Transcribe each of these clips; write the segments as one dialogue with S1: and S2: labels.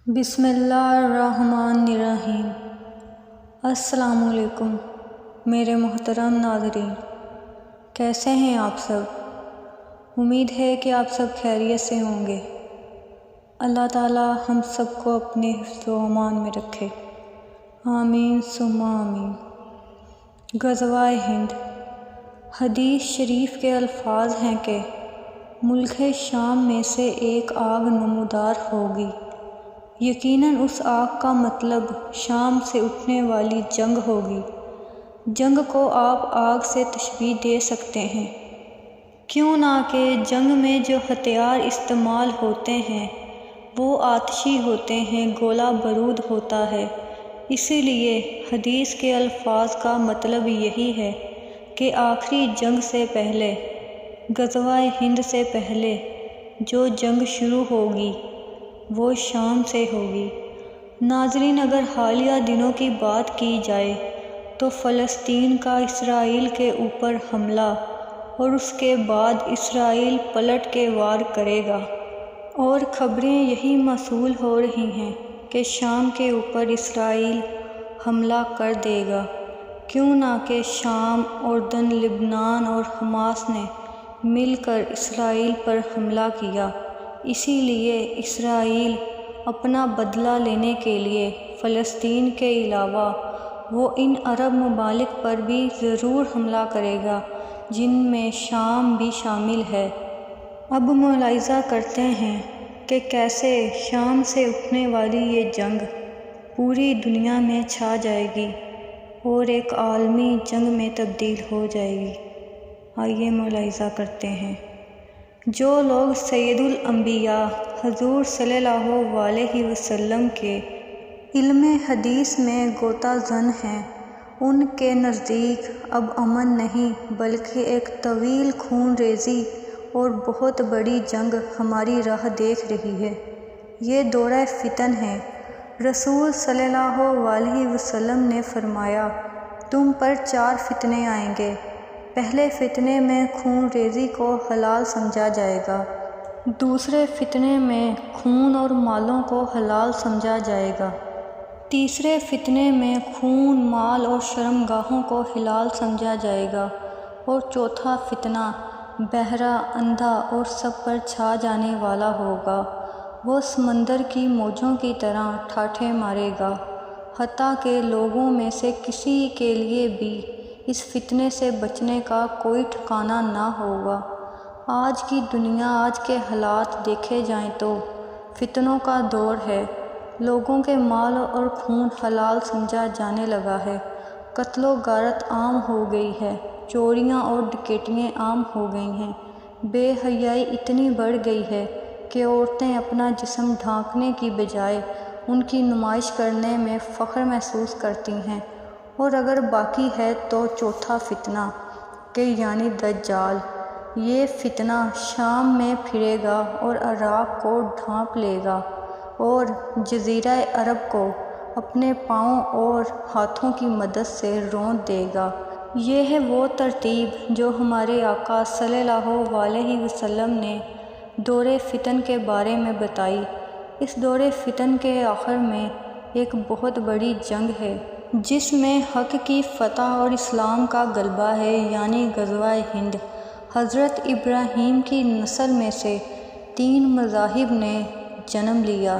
S1: بسم اللہ الرحمن الرحیم۔ السلام علیکم میرے محترم ناظرین، کیسے ہیں آپ سب؟ امید ہے کہ آپ سب خیریت سے ہوں گے۔ اللہ تعالی ہم سب کو اپنے حفظ و امان میں رکھے، آمین ثم آمین۔ غزوہ ہند۔ حدیث شریف کے الفاظ ہیں کہ ملک شام میں سے ایک آگ نمودار ہوگی، یقیناً اس آگ کا مطلب شام سے اٹھنے والی جنگ ہوگی۔ جنگ کو آپ آگ سے تشبیہ دے سکتے ہیں، کیوں نہ کہ جنگ میں جو ہتھیار استعمال ہوتے ہیں وہ آتشی ہوتے ہیں، گولہ بارود ہوتا ہے۔ اسی لیے حدیث کے الفاظ کا مطلب یہی ہے کہ آخری جنگ سے پہلے، غزوہ ہند سے پہلے جو جنگ شروع ہوگی وہ شام سے ہوگی۔ ناظرین، اگر حالیہ دنوں کی بات کی جائے تو فلسطین کا اسرائیل کے اوپر حملہ اور اس کے بعد اسرائیل پلٹ کے وار کرے گا، اور خبریں یہی موصول ہو رہی ہیں کہ شام کے اوپر اسرائیل حملہ کر دے گا، کیوں نہ کہ شام، اردن، لبنان اور حماس نے مل کر اسرائیل پر حملہ کیا۔ اسی لیے اسرائیل اپنا بدلہ لینے کے لیے فلسطین کے علاوہ وہ ان عرب ممالک پر بھی ضرور حملہ کرے گا جن میں شام بھی شامل ہے۔ اب ملاحظہ کرتے ہیں کہ کیسے شام سے اٹھنے والی یہ جنگ پوری دنیا میں چھا جائے گی اور ایک عالمی جنگ میں تبدیل ہو جائے گی۔ آئیے ملاحظہ کرتے ہیں۔ جو لوگ سید الانبیاء حضور صلی اللہ علیہ وسلم کے علم حدیث میں غوطہ زن ہیں، ان کے نزدیک اب امن نہیں بلکہ ایک طویل خون ریزی اور بہت بڑی جنگ ہماری راہ دیکھ رہی ہے۔ یہ دورہ فتن ہے۔ رسول صلی اللہ علیہ وسلم نے فرمایا، تم پر 4 فتنے آئیں گے۔ پہلے فتنے میں خون ریزی کو حلال سمجھا جائے گا، دوسرے فتنے میں خون اور مالوں کو حلال سمجھا جائے گا، تیسرے فتنے میں خون، مال اور شرمگاہوں کو حلال سمجھا جائے گا، اور چوتھا فتنہ بہرا، اندھا اور سب پر چھا جانے والا ہوگا۔ وہ سمندر کی موجوں کی طرح ٹھاٹھیں مارے گا، حتیٰ کہ لوگوں میں سے کسی کے لیے بھی اس فتنے سے بچنے کا کوئی ٹھکانہ نہ ہوگا۔ آج کی دنیا، آج کے حالات دیکھے جائیں تو فتنوں کا دور ہے۔ لوگوں کے مال اور خون حلال سمجھا جانے لگا ہے، قتل و غارت عام ہو گئی ہے، چوریاں اور ڈکیتیاں عام ہو گئی ہیں، بے حیائی اتنی بڑھ گئی ہے کہ عورتیں اپنا جسم ڈھانکنے کی بجائے ان کی نمائش کرنے میں فخر محسوس کرتی ہیں۔ اور اگر باقی ہے تو چوتھا فتنہ کہ یعنی دجال، یہ فتنہ شام میں پھرے گا اور عراق کو ڈھانپ لے گا اور جزیرہ عرب کو اپنے پاؤں اور ہاتھوں کی مدد سے روند دے گا۔ یہ ہے وہ ترتیب جو ہمارے آقا صلی اللہ علیہ وسلم نے دور فتن کے بارے میں بتائی۔ اس دور فتن کے آخر میں ایک بہت بڑی جنگ ہے جس میں حق کی فتح اور اسلام کا غلبہ ہے، یعنی غزوہ ہند۔ حضرت ابراہیم کی نسل میں سے 3 مذاہب نے جنم لیا،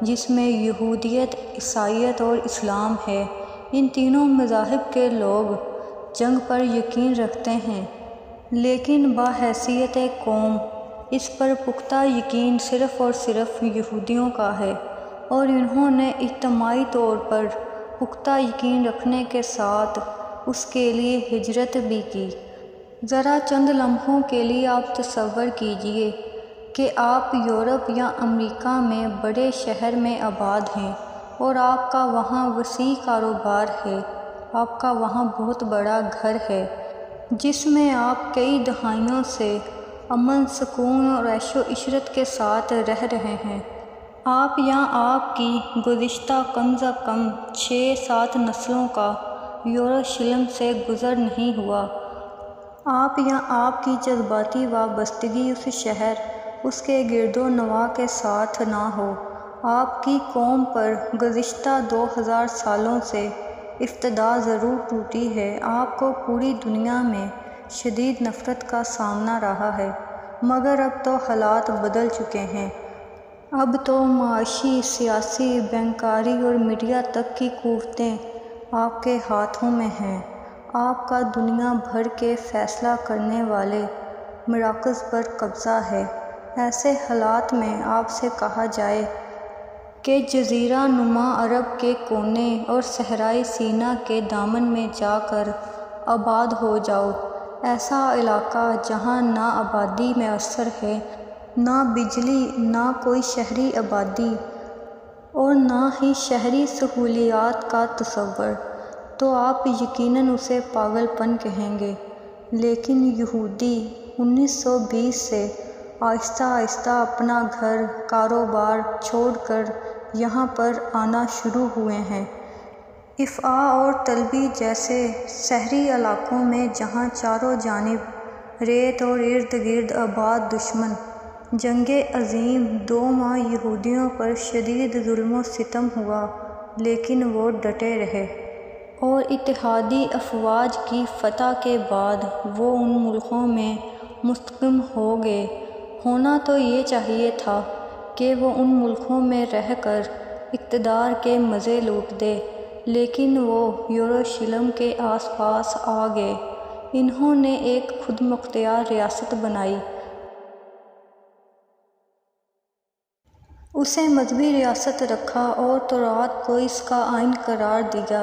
S1: جس میں یہودیت، عیسائیت اور اسلام ہے۔ ان تینوں مذاہب کے لوگ جنگ پر یقین رکھتے ہیں، لیکن بحیثیت قوم اس پر پختہ یقین صرف اور صرف یہودیوں کا ہے، اور انہوں نے اجتماعی طور پر پختہ یقین رکھنے کے ساتھ اس کے لیے ہجرت بھی کی۔ ذرا چند لمحوں کے لیے آپ تصور کیجئے کہ آپ یورپ یا امریکہ میں بڑے شہر میں آباد ہیں اور آپ کا وہاں وسیع کاروبار ہے، آپ کا وہاں بہت بڑا گھر ہے جس میں آپ کئی دہائیوں سے امن، سکون اور عیش و عشرت کے ساتھ رہ رہے ہیں۔ آپ یا آپ کی گزشتہ کم از کم 6-7 نسلوں کا یروشلم سے گزر نہیں ہوا۔ آپ یا آپ کی جذباتی وابستگی اس شہر، اس کے گرد و نواح کے ساتھ نہ ہو۔ آپ کی قوم پر گزشتہ 2000 سالوں سے افتدا ضرور ٹوٹی ہے، آپ کو پوری دنیا میں شدید نفرت کا سامنا رہا ہے، مگر اب تو حالات بدل چکے ہیں۔ اب تو معاشی، سیاسی، بینکاری اور میڈیا تک کی قوتیں آپ کے ہاتھوں میں ہیں۔ آپ کا دنیا بھر کے فیصلہ کرنے والے مراکز پر قبضہ ہے۔ ایسے حالات میں آپ سے کہا جائے کہ جزیرہ نما عرب کے کونے اور صحرائے سینا کے دامن میں جا کر آباد ہو جاؤ، ایسا علاقہ جہاں نہ آبادی میسر ہے، نہ بجلی، نہ کوئی شہری آبادی اور نہ ہی شہری سہولیات کا تصور، تو آپ یقیناً اسے پاگل پن کہیں گے۔ لیکن یہودی 1920 سے آہستہ آہستہ اپنا گھر کاروبار چھوڑ کر یہاں پر آنا شروع ہوئے ہیں۔ افعا اور طلبی جیسے شہری علاقوں میں جہاں چاروں جانب ریت اور ارد گرد آباد دشمن، جنگ عظیم 2 ماہ یہودیوں پر شدید ظلم و ستم ہوا، لیکن وہ ڈٹے رہے اور اتحادی افواج کی فتح کے بعد وہ ان ملکوں میں مستقیم ہو گئے۔ ہونا تو یہ چاہیے تھا کہ وہ ان ملکوں میں رہ کر اقتدار کے مزے لوٹ دے، لیکن وہ یروشلم کے آس پاس آ گئے۔ انہوں نے ایک خود مختار ریاست بنائی، اسے مذہبی ریاست رکھا اور تورات کو اس کا آئین قرار دیا۔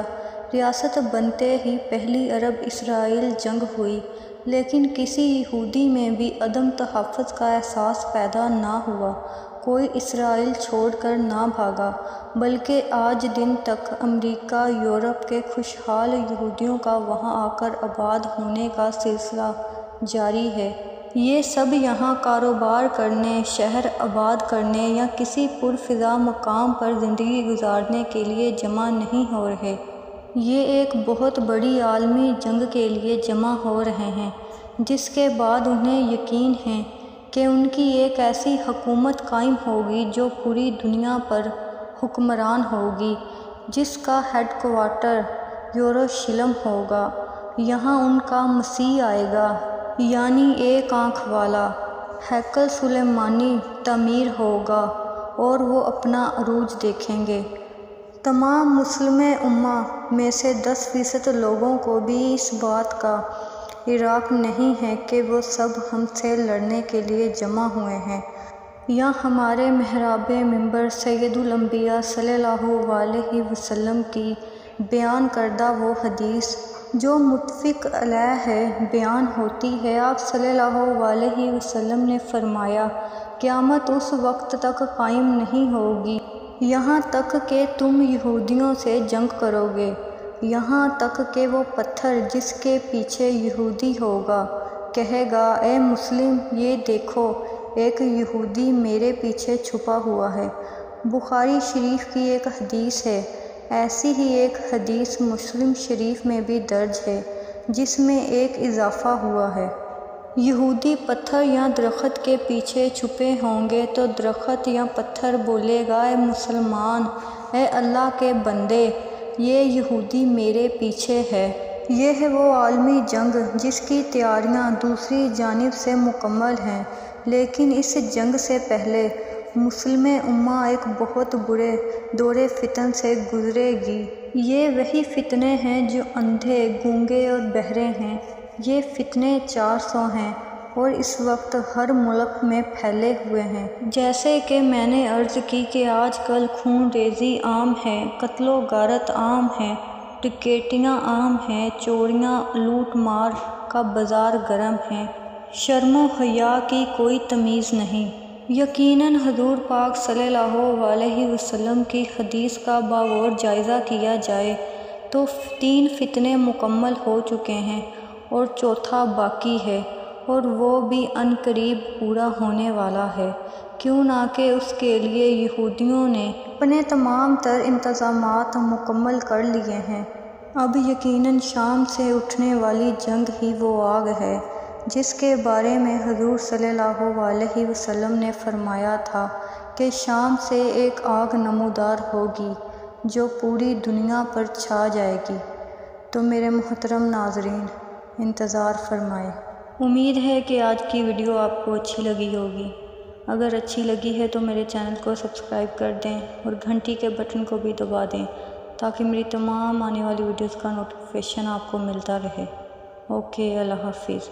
S1: ریاست بنتے ہی پہلی عرب اسرائیل جنگ ہوئی، لیکن کسی یہودی میں بھی عدم تحفظ کا احساس پیدا نہ ہوا۔ کوئی اسرائیل چھوڑ کر نہ بھاگا، بلکہ آج دن تک امریکہ، یورپ کے خوشحال یہودیوں کا وہاں آ کر آباد ہونے کا سلسلہ جاری ہے۔ یہ سب یہاں کاروبار کرنے، شہر آباد کرنے یا کسی پرفضا مقام پر زندگی گزارنے کے لیے جمع نہیں ہو رہے، یہ ایک بہت بڑی عالمی جنگ کے لیے جمع ہو رہے ہیں، جس کے بعد انہیں یقین ہے کہ ان کی ایک ایسی حکومت قائم ہوگی جو پوری دنیا پر حکمران ہوگی، جس کا ہیڈ کوارٹر یروشلم ہوگا۔ یہاں ان کا مسیح آئے گا، یعنی ایک آنکھ والا۔ ہیکل سلیمانی تعمیر ہوگا اور وہ اپنا عروج دیکھیں گے۔ تمام مسلم امہ میں سے 10% لوگوں کو بھی اس بات کا ادراک نہیں ہے کہ وہ سب ہم سے لڑنے کے لیے جمع ہوئے ہیں، یا ہمارے محراب منبر سید الانبیاء صلی اللہ علیہ وسلم کی بیان کردہ وہ حدیث جو متفق علیہ ہے بیان ہوتی ہے۔ آپ صلی اللہ علیہ وسلم نے فرمایا، قیامت اس وقت تک قائم نہیں ہوگی یہاں تک کہ تم یہودیوں سے جنگ کرو گے، یہاں تک کہ وہ پتھر جس کے پیچھے یہودی ہوگا کہے گا، اے مسلم، یہ دیکھو ایک یہودی میرے پیچھے چھپا ہوا ہے۔ بخاری شریف کی ایک حدیث ہے۔ ایسی ہی ایک حدیث مسلم شریف میں بھی درج ہے، جس میں ایک اضافہ ہوا ہے، یہودی پتھر یا درخت کے پیچھے چھپے ہوں گے تو درخت یا پتھر بولے گا، اے مسلمان، اے اللہ کے بندے، یہ یہودی میرے پیچھے ہے۔ یہ ہے وہ عالمی جنگ جس کی تیاریاں دوسری جانب سے مکمل ہیں، لیکن اس جنگ سے پہلے مسلم امہ ایک بہت برے دور فتن سے گزرے گی۔ یہ وہی فتنے ہیں جو اندھے، گونگے اور بہرے ہیں۔ یہ فتنے 400 ہیں اور اس وقت ہر ملک میں پھیلے ہوئے ہیں۔ جیسے کہ میں نے عرض کی کہ آج کل خون ریزی عام ہے، قتل و غارت عام ہے، ڈکیتیاں عام ہیں، چوریاں، لوٹ مار کا بازار گرم ہے، شرم و حیا کی کوئی تمیز نہیں۔ یقیناً حضور پاک صلی اللہ علیہ وسلم کی حدیث کا باغور جائزہ کیا جائے تو 3 فتنے مکمل ہو چکے ہیں اور 4تھا باقی ہے، اور وہ بھی عنقریب پورا ہونے والا ہے، کیوں نہ کہ اس کے لیے یہودیوں نے اپنے تمام تر انتظامات مکمل کر لیے ہیں۔ اب یقیناً شام سے اٹھنے والی جنگ ہی وہ آگ ہے جس کے بارے میں حضور صلی اللہ علیہ وسلم نے فرمایا تھا کہ شام سے ایک آگ نمودار ہوگی جو پوری دنیا پر چھا جائے گی۔ تو میرے محترم ناظرین، انتظار فرمائیں۔ امید ہے کہ آج کی ویڈیو آپ کو اچھی لگی ہوگی۔ اگر اچھی لگی ہے تو میرے چینل کو سبسکرائب کر دیں اور گھنٹی کے بٹن کو بھی دبا دیں تاکہ میری تمام آنے والی ویڈیوز کا نوٹیفیکیشن آپ کو ملتا رہے۔ اوکے، اللہ حافظ۔